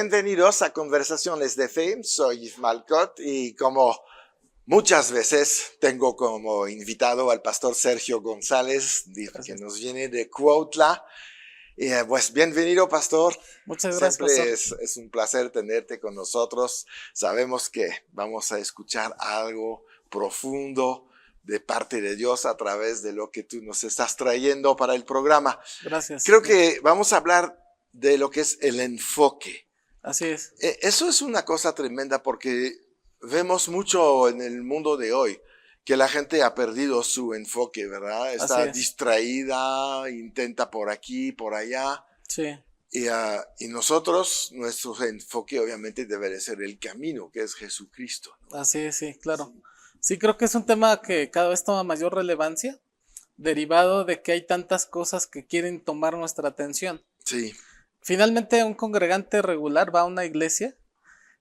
Bienvenidos a Conversaciones de Fe, soy Yves Malcott y como muchas veces tengo como invitado al pastor Sergio González, que nos viene de Cuautla. Y pues bienvenido, pastor. Muchas gracias, Siempre pastor. es un placer tenerte con nosotros. Sabemos que vamos a escuchar algo profundo de parte de Dios a través de lo que tú nos estás trayendo para el programa. Gracias. Creo que vamos a hablar de lo que es el enfoque. Así es. Eso es una cosa tremenda porque vemos mucho en el mundo de hoy que la gente ha perdido su enfoque, ¿verdad? Está distraída, intenta por aquí, por allá. Sí. Y nosotros, nuestro enfoque obviamente debe de ser el camino, que es Jesucristo, ¿no? Así es, sí, claro. Sí, creo que es un tema que cada vez toma mayor relevancia, derivado de que hay tantas cosas que quieren tomar nuestra atención. Sí. Finalmente, un congregante regular va a una iglesia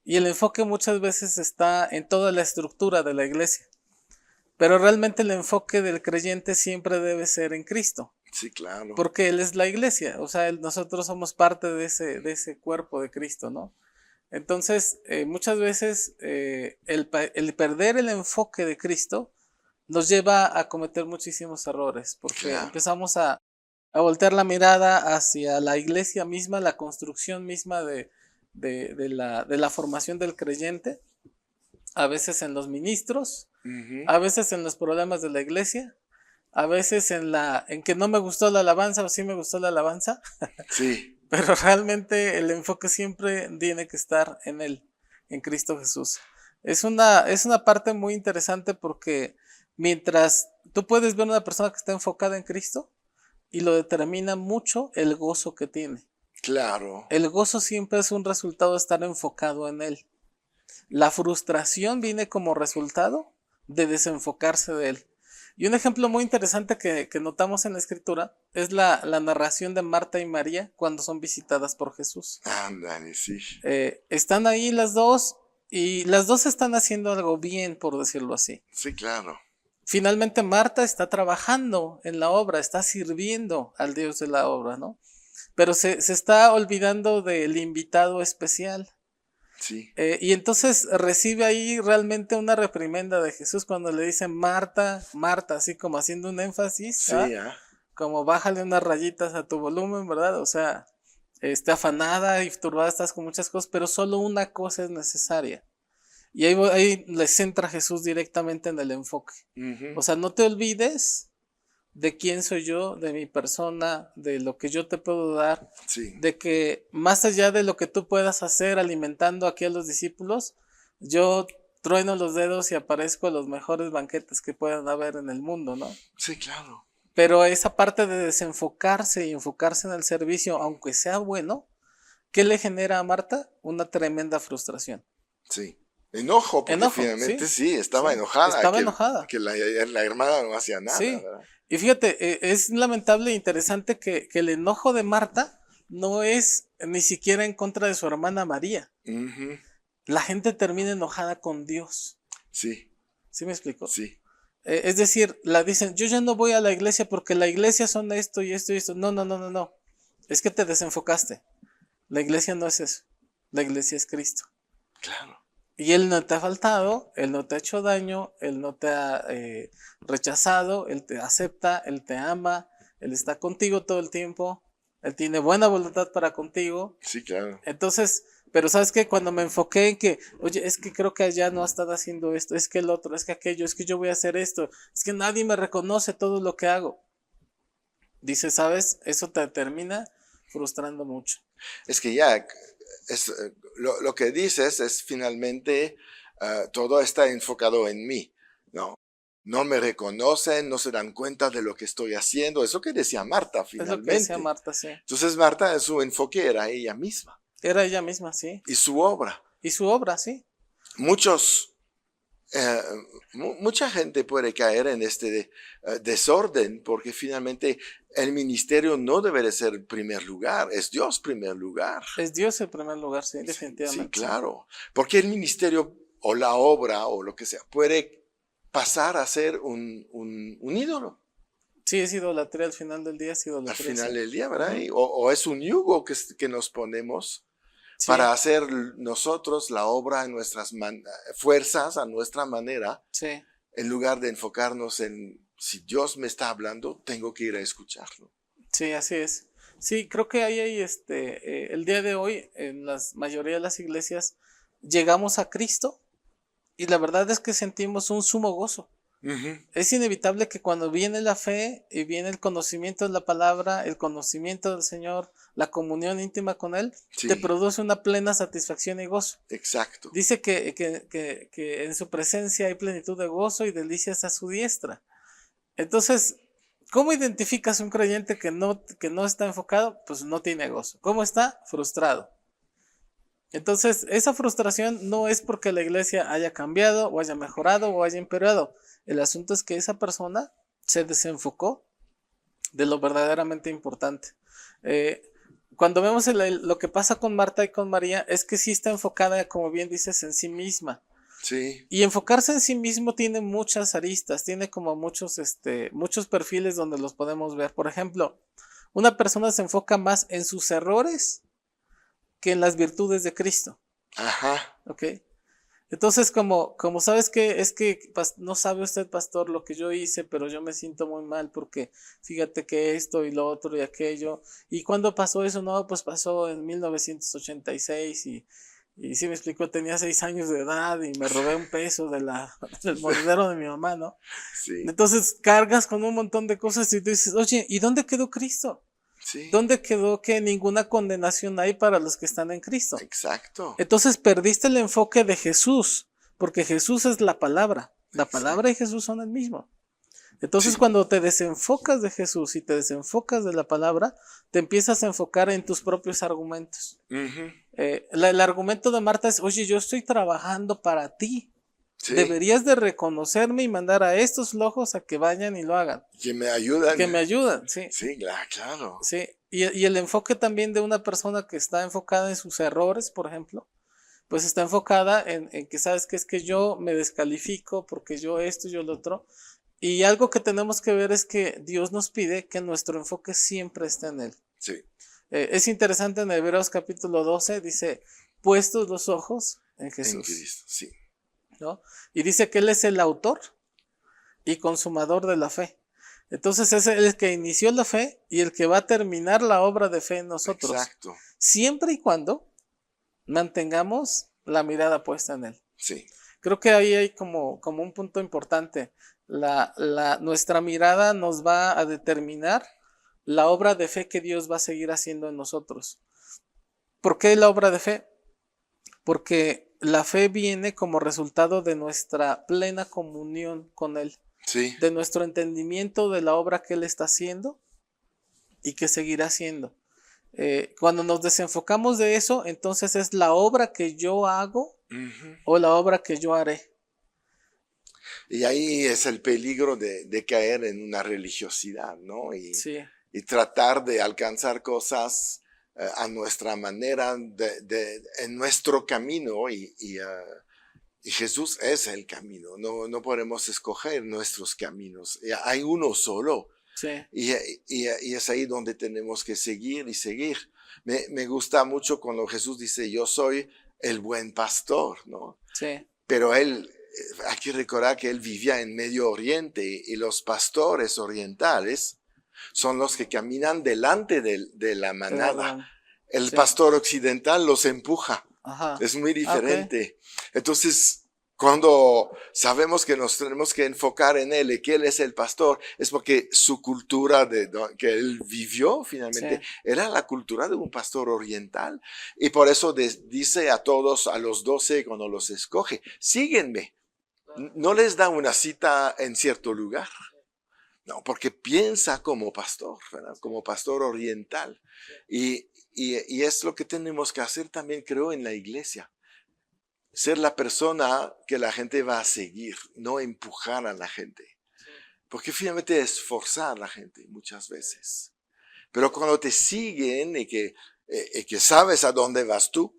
y el enfoque muchas veces está en toda la estructura de la iglesia. Pero realmente el enfoque del creyente siempre debe ser en Cristo. Sí, claro. Porque Él es la iglesia, o sea, nosotros somos parte de ese cuerpo de Cristo, ¿no? Entonces, muchas veces el perder el enfoque de Cristo nos lleva a cometer muchísimos errores, porque empezamos a voltear la mirada hacia la iglesia misma, la construcción misma de la formación del creyente, a veces en los ministros, a veces en los problemas de la iglesia, a veces en que no me gustó la alabanza o sí me gustó la alabanza. Sí. Pero realmente el enfoque siempre tiene que estar en Él, en Cristo Jesús. Es una parte muy interesante porque mientras tú puedes ver una persona que está enfocada en Cristo y lo determina mucho el gozo que tiene. Claro. El gozo siempre es un resultado de estar enfocado en Él. La frustración viene como resultado de desenfocarse de Él. Y un ejemplo muy interesante que notamos en la Escritura es la narración de Marta y María cuando son visitadas por Jesús. Ándale, sí. Están ahí las dos y las dos están haciendo algo bien, por decirlo así. Sí, claro. Finalmente Marta está trabajando en la obra, está sirviendo al Dios de la obra, ¿no? Pero se está olvidando del invitado especial. Sí. Y entonces recibe ahí realmente una reprimenda de Jesús cuando le dice Marta, Marta, así como haciendo un énfasis, Sí, como bájale unas rayitas a tu volumen, ¿verdad? O sea, afanada y turbada estás con muchas cosas, pero solo una cosa es necesaria. Y ahí le centra Jesús directamente en el enfoque. O sea, no te olvides de quién soy yo, de mi persona, de lo que yo te puedo dar, de que más allá de lo que tú puedas hacer alimentando aquí a los discípulos, yo trueno los dedos y aparezco a los mejores banquetes que puedan haber en el mundo, ¿no? Sí, claro. Pero esa parte de desenfocarse y enfocarse en el servicio, aunque sea bueno, ¿qué le genera a Marta? Una tremenda frustración. Sí. Enojo, porque finalmente sí, estaba enojada. Estaba enojada. Que la hermana no hacía nada, sí. ¿verdad? Y fíjate, es lamentable e interesante que el enojo de Marta no es ni siquiera en contra de su hermana María. La gente termina enojada con Dios. Sí. ¿Sí me explico? Sí. Es decir, la dicen, yo ya no voy a la iglesia porque la iglesia son esto y esto y esto. No. Es que te desenfocaste. La iglesia no es eso. La iglesia es Cristo. Claro. Y Él no te ha faltado, Él no te ha hecho daño, Él no te ha rechazado, Él te acepta, Él te ama, Él está contigo todo el tiempo, Él tiene buena voluntad para contigo. Sí, claro. Entonces, pero ¿sabes qué? Cuando me enfoqué en que, oye, es que creo que allá no están haciendo esto, es que el otro, es que aquello, es que yo voy a hacer esto, es que nadie me reconoce todo lo que hago. Dice, ¿sabes? Eso te termina frustrando mucho. Es que ya... lo que dices es finalmente todo está enfocado en mí, ¿no? No me reconocen, no se dan cuenta de lo que estoy haciendo. Eso que decía Marta finalmente. Es lo que decía Marta, sí. Entonces Marta, su enfoque era ella misma. Era ella misma, sí. Y su obra. Y su obra, sí. Mucha gente puede caer en este desorden porque finalmente el ministerio no debe de ser el primer lugar, es Dios primer lugar. Es Dios el primer lugar, sí, definitivamente. Sí, claro, porque el ministerio o la obra o lo que sea puede pasar a ser un ídolo. Sí, es idolatría al final del día, es idolatría. Al final del día, ¿verdad? O es un yugo que nos ponemos Sí, para hacer nosotros la obra en nuestras fuerzas, a nuestra manera, sí, en lugar de enfocarnos en si Dios me está hablando, tengo que ir a escucharlo. sí, así es. Sí, creo que ahí hay el día de hoy, en la mayoría de las iglesias, llegamos a Cristo y la verdad es que sentimos un sumo gozo. Ujú. Es inevitable que cuando viene la fe y viene el conocimiento de la palabra, el conocimiento del Señor, la comunión íntima con Él, te Sí, produce una plena satisfacción y gozo. exacto. Dice que en su presencia hay plenitud de gozo y delicias a su diestra. Entonces, ¿cómo identificas un creyente que no está enfocado? Pues no tiene gozo. ¿Cómo está? Frustrado. Entonces, esa frustración no es porque la iglesia haya cambiado o haya mejorado o haya empeorado. El asunto es que esa persona se desenfocó de lo verdaderamente importante. Eh, Cuando vemos lo que pasa con Marta y con María, es que sí está enfocada, como bien dices, en sí misma. Sí, Y enfocarse en sí mismo tiene muchas aristas, tiene como muchos perfiles donde los podemos ver. Por ejemplo, una persona se enfoca más en sus errores que en las virtudes de Cristo. ajá, ¿Ok? Entonces, como sabes que es que no sabe usted, pastor, lo que yo hice, pero yo me siento muy mal porque fíjate que esto y lo otro y aquello. ¿Y cuándo pasó eso? No, pues pasó en 1986 y sí me explicó, tenía 6 años de edad y me robé un peso del monedero de mi mamá, ¿no? sí, Entonces cargas con un montón de cosas y tú dices, oye, ¿y dónde quedó Cristo? sí, ¿Dónde quedó que ninguna condenación hay para los que están en Cristo? exacto, Entonces perdiste el enfoque de Jesús, porque Jesús es la palabra. La palabra y exacto. Jesús son el mismo. Entonces Sí, cuando te desenfocas de Jesús y te desenfocas de la palabra, te empiezas a enfocar en tus propios argumentos. ujú, El argumento de Marta es, oye, yo estoy trabajando para ti. sí, Deberías de reconocerme y mandar a estos flojos a que vayan y lo hagan. que me ayudan. Que me ayudan, sí. Sí, claro. Sí. Y el enfoque también de una persona que está enfocada en sus errores, por ejemplo, pues está enfocada en que sabes que es que yo me descalifico porque yo esto y yo lo otro. Y algo que tenemos que ver es que Dios nos pide que nuestro enfoque siempre esté en Él. Sí, Es interesante en Hebreos capítulo 12, dice, puestos los ojos en en Jesús, Cristo, sí. ¿no? Y dice que Él es el autor y consumador de la fe. Entonces es el que inició la fe y el que va a terminar la obra de fe en nosotros, Exacto, siempre y cuando mantengamos la mirada puesta en Él. sí, Creo que ahí hay como un punto importante. Nuestra mirada nos va a determinar la obra de fe que Dios va a seguir haciendo en nosotros. ¿Por qué la obra de fe? Porque la fe viene como resultado de nuestra plena comunión con Él, sí, de nuestro entendimiento de la obra que Él está haciendo y que seguirá haciendo. Cuando nos desenfocamos de eso, entonces es la obra que yo hago ujú. o la obra que yo haré. Y ahí es el peligro de caer en una religiosidad, ¿no? Sí, Y tratar de alcanzar cosas a nuestra manera, en nuestro camino, y Jesús es el camino, no podemos escoger nuestros caminos, hay uno solo, sí, y es ahí donde tenemos que seguir y seguir. Me gusta mucho cuando Jesús dice, yo soy el buen pastor, ¿no? sí, Pero él, hay que recordar que él vivía en Medio Oriente y los pastores orientales son los que caminan delante de la te da manada. gran- El sí, pastor occidental los empuja. ajá, Es muy ah, ok, diferente. Entonces, cuando sabemos que nos tenemos que enfocar en él y que él es el pastor, es porque su cultura que él vivió sí, finalmente era la cultura de un pastor oriental. Y por eso dice a todos, a los 12, cuando los escoge, síguenme. No les da una cita en cierto lugar. No, porque piensa como pastor, ¿verdad? Como pastor oriental. Y es lo que tenemos que hacer también, creo, en la iglesia. Ser la persona que la gente va a seguir, no empujar a la gente. Porque finalmente es forzar a la gente muchas veces. Pero cuando te siguen y que sabes a dónde vas tú,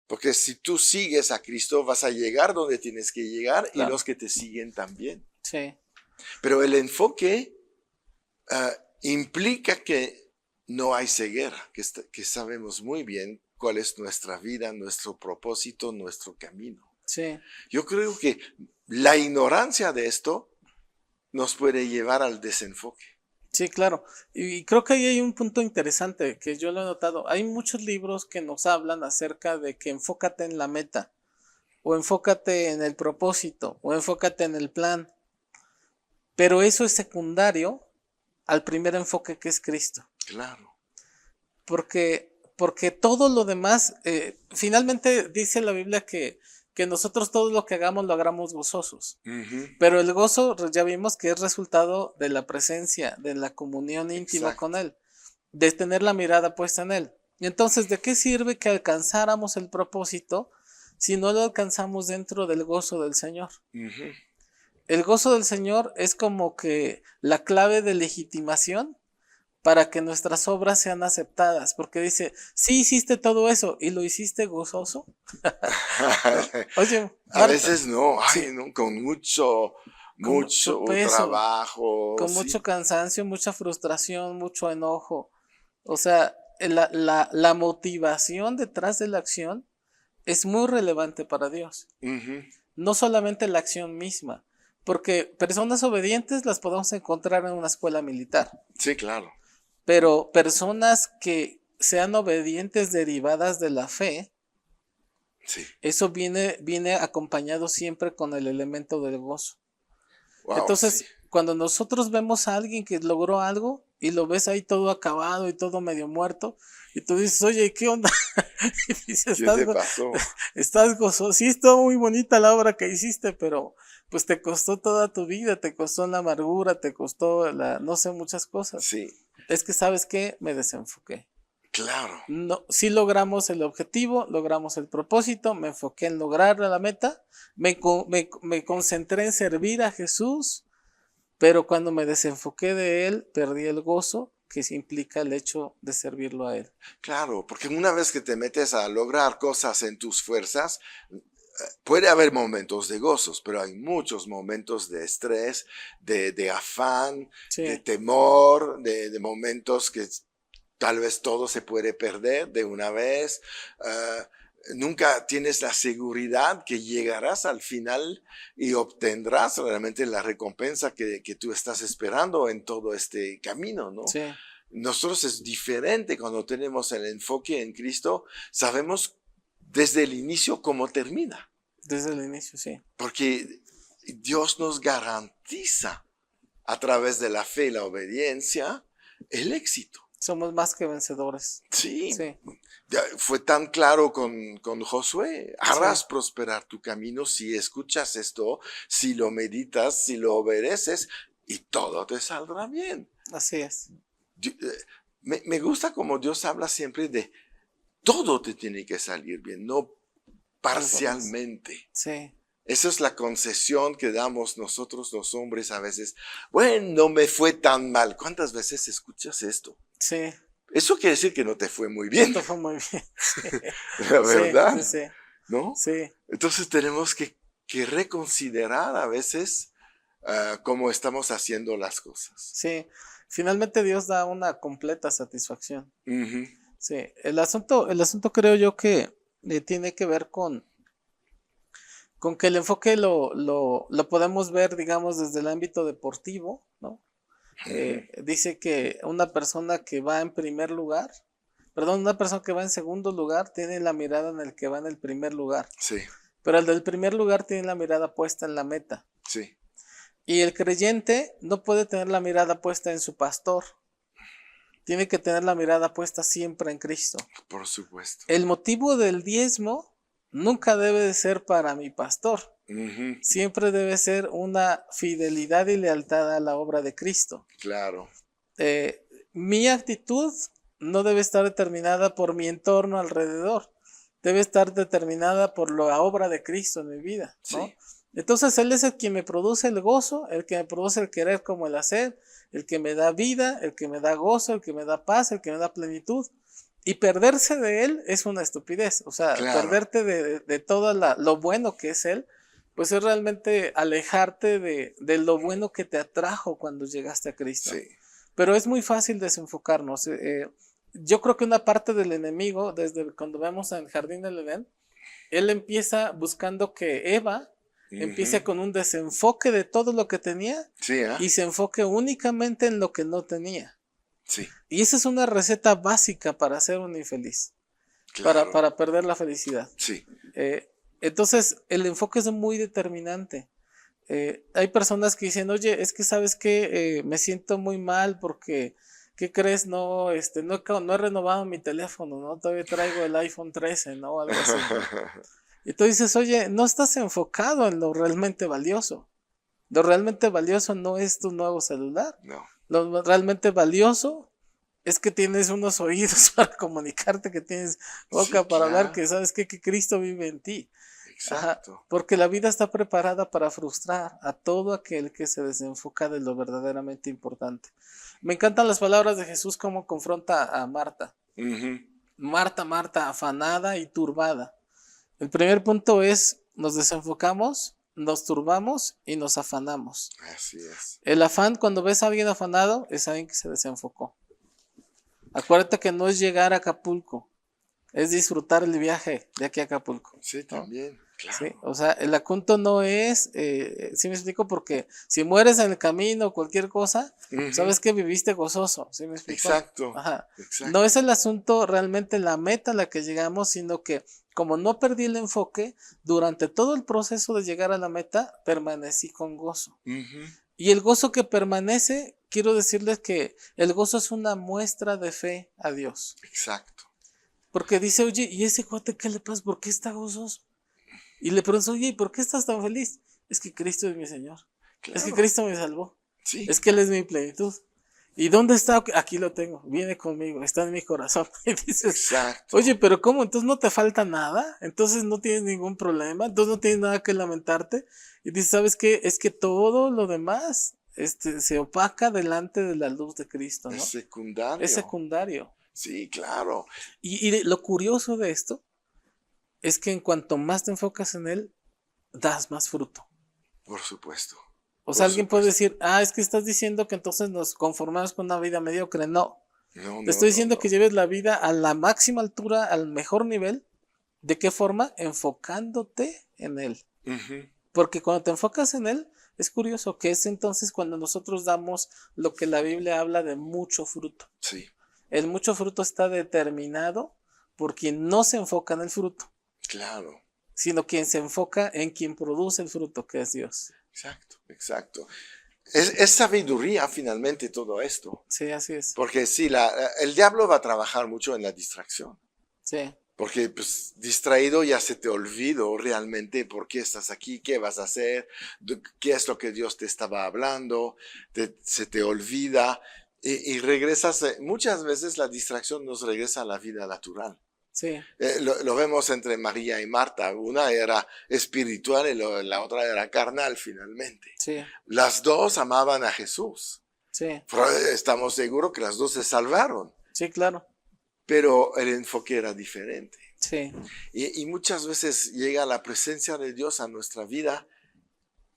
porque si tú sigues a Cristo vas a llegar donde tienes que llegar y claro, los que te siguen también. sí, Pero el enfoque implica que no hay ceguera, que sabemos muy bien cuál es nuestra vida, nuestro propósito, nuestro camino. Sí, Yo creo que la ignorancia de esto nos puede llevar al desenfoque. sí, claro. Y creo que ahí hay un punto interesante que yo lo he notado. Hay muchos libros que nos hablan acerca de que enfócate en la meta, o enfócate en el propósito, o enfócate en el plan. Pero eso es secundario al primer enfoque que es Cristo. Claro. Porque todo lo demás, finalmente dice la Biblia que nosotros todo lo que hagamos lo hagamos gozosos. Ujú. Pero el gozo ya vimos que es resultado de la presencia, de la comunión íntima Exacto. con Él, de tener la mirada puesta en Él. Y entonces, ¿de qué sirve que alcanzáramos el propósito si no lo alcanzamos dentro del gozo del Señor? Ujú. El gozo del Señor es como que la clave de legitimación para que nuestras obras sean aceptadas, porque dice, sí hiciste todo eso y lo hiciste gozoso, ¿no? Oye, A Marta, veces no, sí, no, con mucho con mucho peso, trabajo, con sí. mucho cansancio, mucha frustración, mucho enojo. O sea, la motivación detrás de la acción es muy relevante para Dios. Ujú. No solamente la acción misma, porque personas obedientes las podemos encontrar en una escuela militar. Sí, claro. Pero personas que sean obedientes derivadas de la fe, Sí. eso viene acompañado siempre con el elemento del gozo. Wow, sí. Entonces, cuando nosotros vemos a alguien que logró algo y lo ves ahí todo acabado y todo medio muerto, y tú dices, oye, ¿qué onda? Y dices, ¿Qué te pasó? estás gozoso. Sí, estuvo muy bonita la obra que hiciste, pero pues te costó toda tu vida, te costó la amargura, te costó no sé, muchas cosas. Sí, Es que, ¿sabes qué? Me desenfoqué. claro. No, sí logramos el objetivo, logramos el propósito, me enfoqué en lograr la meta, me concentré en servir a Jesús, pero cuando me desenfoqué de Él, perdí el gozo que implica el hecho de servirlo a Él. Claro, porque una vez que te metes a lograr cosas en tus fuerzas, puede haber momentos de gozos, pero hay muchos momentos de estrés, de afán, de Sí, temor, de momentos que tal vez todo se puede perder de una vez. Nunca tienes la seguridad que llegarás al final y obtendrás realmente la recompensa que tú estás esperando en todo este camino, ¿no? sí, Nosotros es diferente cuando tenemos el enfoque en Cristo, sabemos desde el inicio cómo termina, desde el inicio, sí. porque Dios nos garantiza a través de la fe y la obediencia el éxito. Somos más que vencedores. Sí, Sí, fue tan claro con Josué, harás sí, prosperar tu camino si escuchas esto, si lo meditas, si lo obedeces y todo te saldrá bien. así es. Me gusta como Dios habla siempre de todo te tiene que salir bien, no Algo más. parcialmente. Sí, Esa es la concesión que damos nosotros los hombres a veces. Bueno, no me fue tan mal. ¿Cuántas veces escuchas esto? sí. Eso quiere decir que no te fue muy No bien, te fue muy bien. la Sí, sí, verdad, sí, ¿no? sí, Entonces tenemos que reconsiderar a veces cómo estamos haciendo las cosas. sí. Finalmente Dios da una completa satisfacción. Ujú. Sí, el asunto creo yo que tiene que ver con que el enfoque lo podemos ver, digamos, desde el ámbito deportivo, ¿no? Dice que una persona que va en primer lugar, perdón, una persona que va en segundo lugar tiene la mirada en el que va en el primer lugar, Sí, pero el del primer lugar tiene la mirada puesta en la meta. sí, Y el creyente no puede tener la mirada puesta en su pastor, tiene que tener la mirada puesta siempre en Cristo. por supuesto. El motivo del diezmo nunca debe de ser para mi pastor, Ujú. siempre debe ser una fidelidad y lealtad a la obra de Cristo. Claro, Mi actitud no debe estar determinada por mi entorno alrededor, debe estar determinada por la obra de Cristo en mi vida, ¿no? sí, Entonces Él es el que me produce el gozo, el que me produce el querer como el hacer, el que me da vida, el que me da gozo, el que me da paz, el que me da plenitud. Y perderse de Él es una estupidez, o sea, claro, perderte de todo lo bueno que es Él, pues es realmente alejarte de lo bueno que te atrajo cuando llegaste a Cristo. sí, Pero es muy fácil desenfocarnos. yo creo que una parte del enemigo, desde cuando vemos en el Jardín del Edén, él empieza buscando que Eva empiece con un desenfoque de todo lo que tenía Sí, y se enfoque únicamente en lo que no tenía. sí, Y esa es una receta básica para ser un infeliz, claro. para perder la felicidad. Sí, Entonces, el enfoque es muy determinante. Hay personas que dicen, oye, es que sabes que me siento muy mal porque, ¿qué crees? No, no he renovado mi teléfono, ¿no? Todavía traigo el iPhone 13, ¿no? Algo así, ¿no? Y tú dices, oye, no estás enfocado en lo realmente valioso. Lo realmente valioso no es tu nuevo celular. no. Lo realmente valioso es que tienes unos oídos para comunicarte, que tienes boca Sí, para hablar, claro. que sabes que Cristo vive en ti. Ajá, Exacto. porque la vida está preparada para frustrar a todo aquel que se desenfoca de lo verdaderamente importante. Me encantan las palabras de Jesús como confronta a Marta. Ujú. Marta, Marta, afanada y turbada. El primer punto es, nos desenfocamos, nos turbamos y nos afanamos. Así es. El afán, cuando ves a alguien afanado, es alguien que se desenfocó. Acuérdate que no es llegar a Acapulco, es disfrutar el viaje de aquí a Acapulco. Sí, ¿no? también. Claro. Sí, o sea, el asunto no es, ¿sí me explico? Porque si mueres en el camino o cualquier cosa, sabes que viviste gozoso, ¿sí me explico? Exacto. Ajá. Exacto. No es el asunto realmente la meta a la que llegamos, sino que como no perdí el enfoque, durante todo el proceso de llegar a la meta, permanecí con gozo. Y el gozo que permanece, quiero decirles que el gozo es una muestra de fe a Dios. Exacto. Porque dice, oye, ¿y ese cuate qué le pasa? ¿Por qué está gozoso? Y le pregunto, oye, ¿y por qué estás tan feliz? Es que Cristo es mi Señor. Claro. Es que Cristo me salvó. Sí. Es que Él es mi plenitud. ¿Y dónde está? Aquí lo tengo. Viene conmigo. Está en mi corazón. Y dices, Exacto. oye, pero ¿cómo? Entonces no te falta nada. Entonces no tienes ningún problema. Entonces no tienes nada que lamentarte. Y dices, ¿sabes qué? Es que todo lo demás se opaca delante de la luz de Cristo, ¿no? Es secundario. Es secundario. Sí, claro. Y lo curioso de esto es que en cuanto más te enfocas en Él, das más fruto. Por supuesto. O sea, alguien puede decir, es que estás diciendo que entonces nos conformamos con una vida mediocre. No. Te estoy diciendo que lleves la vida a la máxima altura, al mejor nivel. ¿De qué forma? Enfocándote en Él. Porque cuando te enfocas en Él, es curioso que es entonces cuando nosotros damos lo que la Biblia habla de mucho fruto. Sí. El mucho fruto está determinado por quien no se enfoca en el fruto. Claro. Sino quien se enfoca en quien produce el fruto, que es Dios. Exacto, exacto. Es sabiduría finalmente todo esto. Sí, así es. Porque sí, el diablo va a trabajar mucho en la distracción. Sí. Porque pues distraído ya se te olvidó realmente por qué estás aquí, qué vas a hacer, qué es lo que Dios te estaba hablando, se te olvida y regresas. Muchas veces la distracción nos regresa a la vida natural. Sí. Lo vemos entre María y Marta. Una era espiritual y la otra era carnal finalmente. Sí. Las dos amaban a Jesús. Sí. Pero estamos seguros que las dos se salvaron. Sí, claro. Pero el enfoque era diferente. Sí. Y muchas veces llega la presencia de Dios a nuestra vida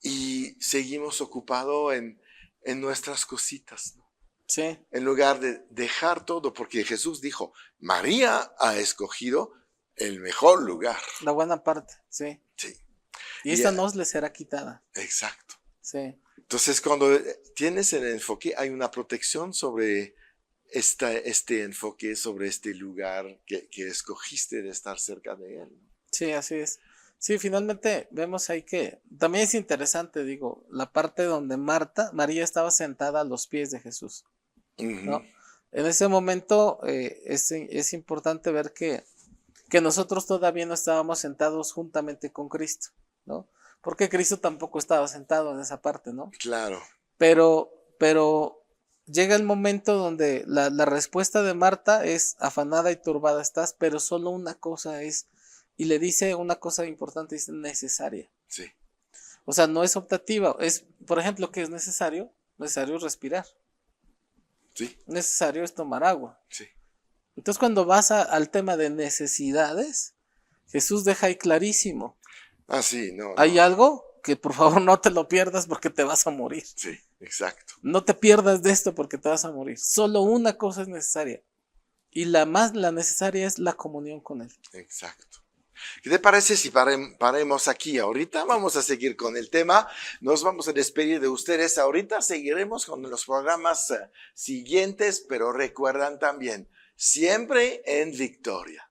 y seguimos ocupados en nuestras cositas, ¿no? Sí. En lugar de dejar todo, porque Jesús dijo, María ha escogido el mejor lugar. La buena parte, sí. Sí. Y esta no le será quitada. Exacto. Sí. Entonces, cuando tienes el enfoque, hay una protección sobre este enfoque, sobre este lugar que escogiste de estar cerca de él. Sí, así es. Sí, finalmente vemos ahí que también es interesante, digo, la parte donde María estaba sentada a los pies de Jesús, ¿no? En ese momento es importante ver que nosotros todavía no estábamos sentados juntamente con Cristo, ¿no? Porque Cristo tampoco estaba sentado en esa parte, ¿no? Claro. Pero llega el momento donde la respuesta de Marta es afanada y turbada estás, pero solo una cosa es, y le dice una cosa importante, es necesaria. Sí. O sea, no es optativa, es, por ejemplo, ¿qué es necesario? Necesario respirar. Sí. Necesario es tomar agua. Sí. Entonces, cuando vas al tema de necesidades, Jesús deja ahí clarísimo. Sí, no. Hay algo que por favor no te lo pierdas porque te vas a morir. Sí, exacto. No te pierdas de esto porque te vas a morir. Solo una cosa es necesaria. y la necesaria es la comunión con Él. Exacto. ¿Qué te parece si paremos aquí ahorita? Vamos a seguir con el tema. Nos vamos a despedir de ustedes ahorita. Seguiremos con los programas siguientes, pero recuerdan también, siempre en victoria.